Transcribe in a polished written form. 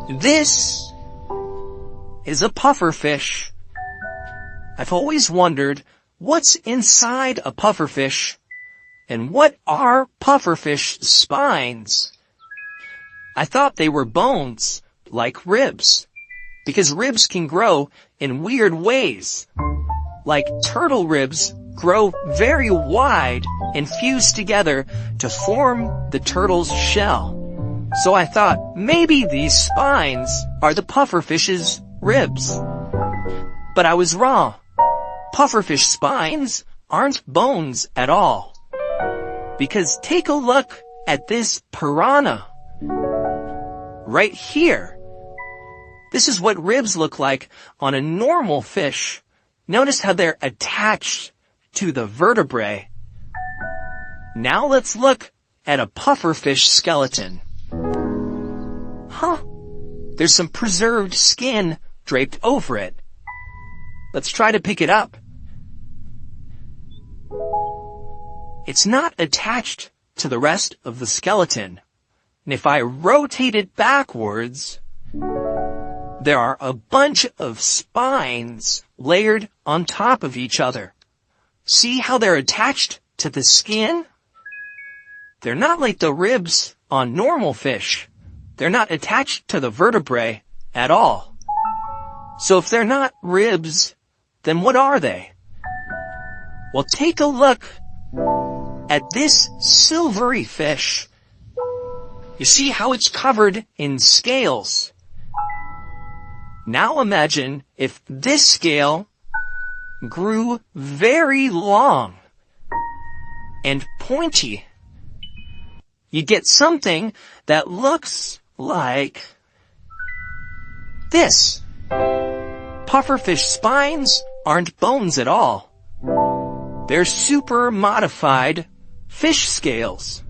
This is a pufferfish. I've always wondered what's inside a pufferfish and what are pufferfish spines? I thought they were bones, like ribs, because ribs can grow in weird ways. Like turtle ribs grow very wide and fuse together to form the turtle's shell. So I thought maybe these spines are the pufferfish's ribs. But I was wrong. Pufferfish spines aren't bones at all. Because take a look at this piranha. Right here. This is what ribs look like on a normal fish. Notice how they're attached to the vertebrae. Now let's look at a pufferfish skeleton. Huh? There's some preserved skin draped over it. Let's try to pick it up. It's not attached to the rest of the skeleton. And if I rotate it backwards, there are a bunch of spines layered on top of each other. See how they're attached to the skin? They're not like the ribs on normal fish. They're not attached to the vertebrae at all. So if they're not ribs, then what are they? Well, take a look at this silvery fish. You see how it's covered in scales? Now imagine if this scale grew very long and pointy. You get something that looks like this. Pufferfish spines aren't bones at all. They're super modified fish scales.